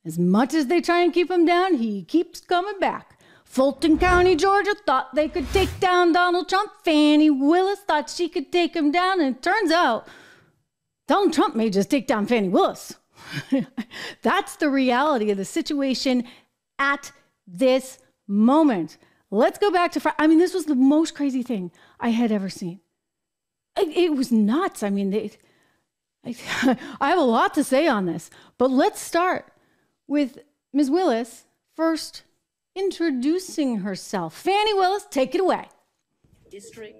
As much as they try and keep him down, he keeps coming back. Fulton County, Georgia thought they could take down Donald Trump. Fani Willis thought she could take him down. And it turns out Donald Trump may just take down Fani Willis. That's the reality of the situation at this moment. Let's go back to I mean, this was the most crazy thing I had ever seen. It was nuts. I mean, I have a lot to say on this, but let's start with Ms. Willis first introducing herself. Fani Willis, take it away. District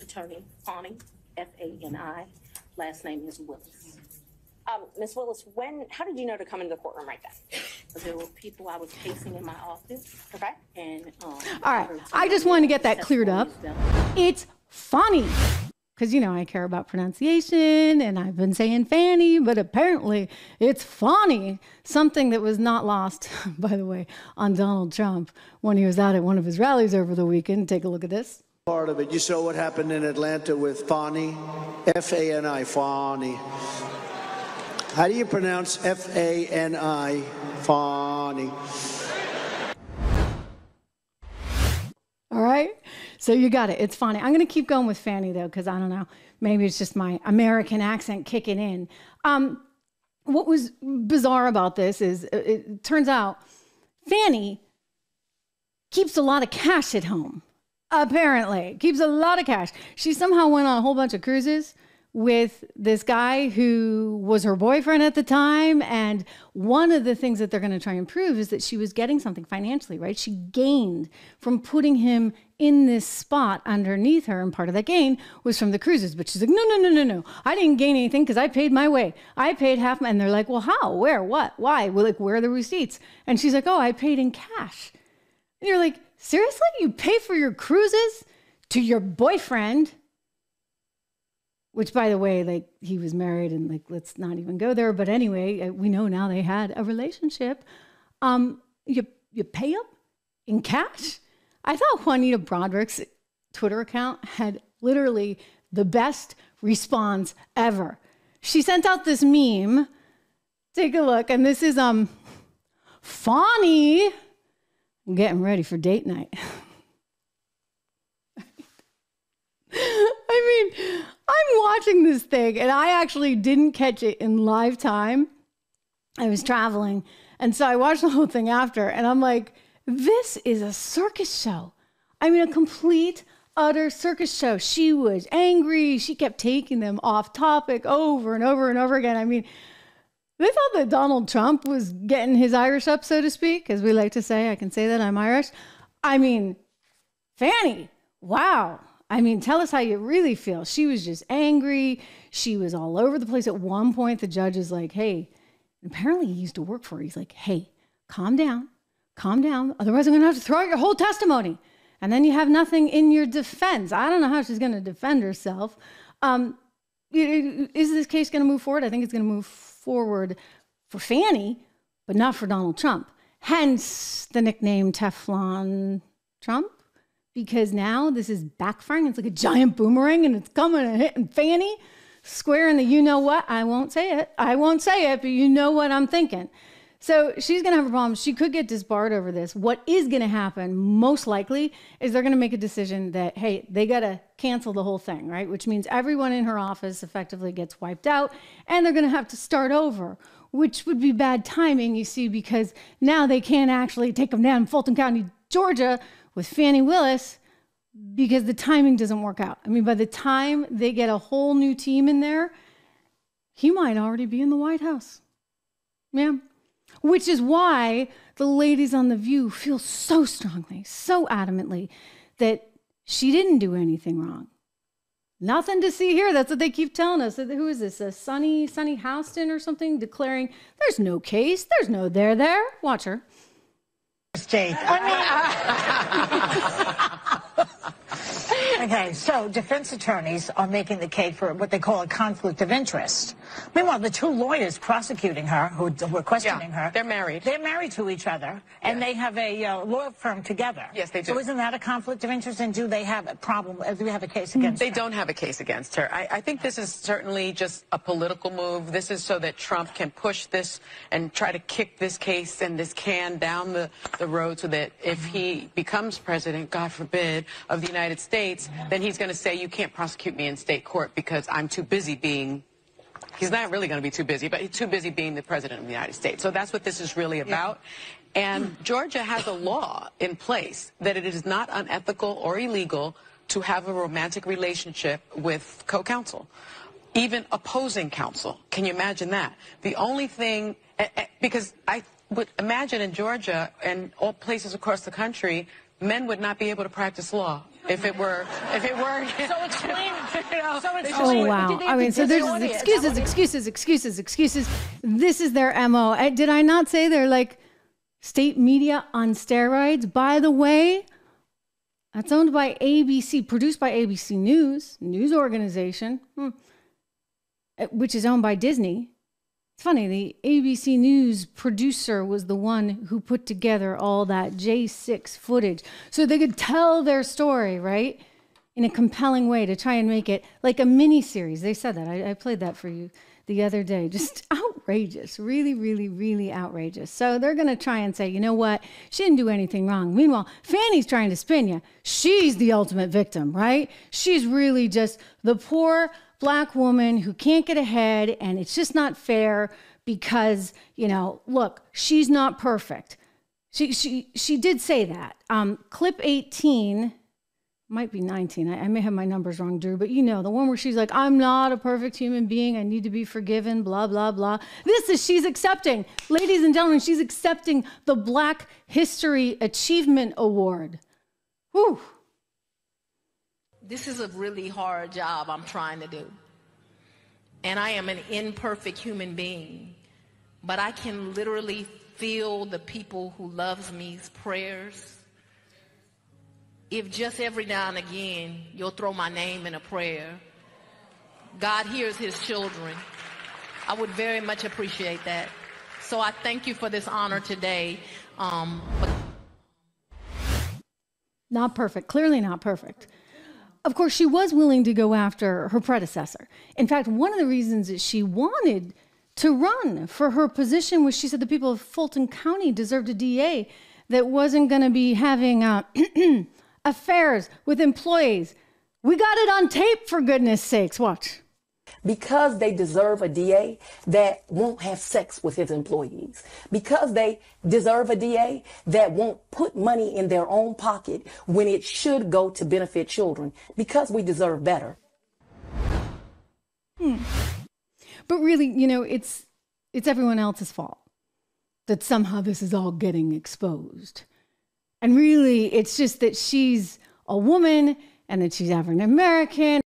Attorney Fani, F-A-N-I. Last name is Willis. Ms. Willis, how did you know to come into the courtroom right then? There were people I was facing in my office. Okay. And all right, I just want to get that cleared up. It's Fani. Because, you know, I care about pronunciation, and I've been saying Fanny, but apparently it's Fani. Something that was not lost, by the way, on Donald Trump when he was out at one of his rallies over the weekend. Take a look at this. Part of it. You saw what happened in Atlanta with Fani, F-A-N-I, Fani. How do you pronounce F-A-N-I, Fani? All right, so you got it. It's Fani. I'm going to keep going with Fanny, though, because I don't know. Maybe it's just my American accent kicking in. What was bizarre about this is it turns out Fanny keeps a lot of cash at home, apparently. Keeps a lot of cash. She somehow went on a whole bunch of cruises with this guy who was her boyfriend at the time. And one of the things that they're going to try and prove is that she was getting something financially, right? She gained from putting him in this spot underneath her. And part of that gain was from the cruises. But she's like, no. I didn't gain anything because I paid my way. I paid half. And they're like, well, how, where, what, why? Well, like, where are the receipts? And she's like, oh, I paid in cash. And you're like, seriously? You pay for your cruises to your boyfriend? Which, by the way, like, he was married, and like, let's not even go there. But anyway, we know now they had a relationship. You pay him in cash? I thought Juanita Broderick's Twitter account had literally the best response ever. She sent out this meme. Take a look, and this is Fani. I'm getting ready for date night. I mean, I'm watching this thing, and I actually didn't catch it in live time. I was traveling, and so I watched the whole thing after, and I'm like, this is a circus show. I mean, a complete, utter circus show. She was angry. She kept taking them off topic over and over and over again. I mean, they thought that Donald Trump was getting his Irish up, so to speak, as we like to say. I can say that I'm Irish. I mean, Fani, wow. I mean, tell us how you really feel. She was just angry. She was all over the place. At one point, the judge is like, hey, apparently he used to work for her. He's like, hey, calm down. Otherwise, I'm going to have to throw out your whole testimony. And then you have nothing in your defense. I don't know how she's going to defend herself. Is this case going to move forward? I think it's going to move forward for Fani, but not for Donald Trump. Hence the nickname Teflon Trump. Because now this is backfiring. It's like a giant boomerang, and it's coming and hitting Fani square in the you-know-what. I won't say it, but you know what I'm thinking. So she's going to have a problem. She could get disbarred over this. What is going to happen, most likely, is they're going to make a decision that, hey, they got to cancel the whole thing, right? Which means everyone in her office effectively gets wiped out, and they're going to have to start over, which would be bad timing, you see, because now they can't actually take them down in Fulton County, Georgia, with Fani Willis, because the timing doesn't work out. I mean, by the time they get a whole new team in there, he might already be in the White House. Yeah. Which is why the ladies on The View feel so strongly, so adamantly, that she didn't do anything wrong. Nothing to see here. That's what they keep telling us. Who is this? Sunny Houston or something, declaring there's no case. There's no there. Watch her. Okay, so defense attorneys are making the case for what they call a conflict of interest. Meanwhile, the two lawyers prosecuting her, who were questioning her, they're married. They're married to each other, and they have a law firm together. Yes, they do. So isn't that a conflict of interest? And do they have a problem? Do we have a case against her? They don't have a case against her. I think this is certainly just a political move. This is so that Trump can push this and try to kick this case and this can down the road so that if he becomes president, God forbid, of the United States, then he's going to say, you can't prosecute me in state court because I'm too busy being, he's not really going to be too busy, but he's too busy being the president of the United States. So that's what this is really about. And Georgia has a law in place that it is not unethical or illegal to have a romantic relationship with co-counsel, even opposing counsel. Can you imagine that? The only thing, because I would imagine in Georgia and all places across the country, men would not be able to practice law if it were. So explain. Oh, wow. I mean, so there's excuses. This is their MO. Did I not say they're like state media on steroids? By the way, that's owned by ABC, produced by ABC news organization, which is owned by Disney. It's funny, the ABC News producer was the one who put together all that J6 footage so they could tell their story, right? In a compelling way to try and make it like a mini series. They said that. I played that for you the other day. Just outrageous. Really, really, really outrageous. So they're going to try and say, you know what? She didn't do anything wrong. Meanwhile, Fani's trying to spin you. She's the ultimate victim, right? She's really just the poor Black woman who can't get ahead, and it's just not fair because, you know, look, she's not perfect. She did say that. Clip 18, might be 19. I may have my numbers wrong, Drew, but you know, the one where she's like, I'm not a perfect human being. I need to be forgiven, blah, blah, blah. She's accepting, ladies and gentlemen, she's accepting the Black History Achievement Award. Whew. This is a really hard job I'm trying to do. And I am an imperfect human being, but I can literally feel the people who loves me's prayers. If just every now and again you'll throw my name in a prayer, God hears his children. I would very much appreciate that. So I thank you for this honor today. Not perfect, clearly not perfect. Of course, she was willing to go after her predecessor. In fact, one of the reasons that she wanted to run for her position was she said the people of Fulton County deserved a DA that wasn't going to be having affairs with employees. We got it on tape, for goodness sakes. Watch. Because they deserve a DA that won't have sex with his employees. Because they deserve a DA that won't put money in their own pocket when it should go to benefit children. Because we deserve better. But really, you know, it's everyone else's fault that somehow this is all getting exposed. And really, it's just that she's a woman and that she's African American.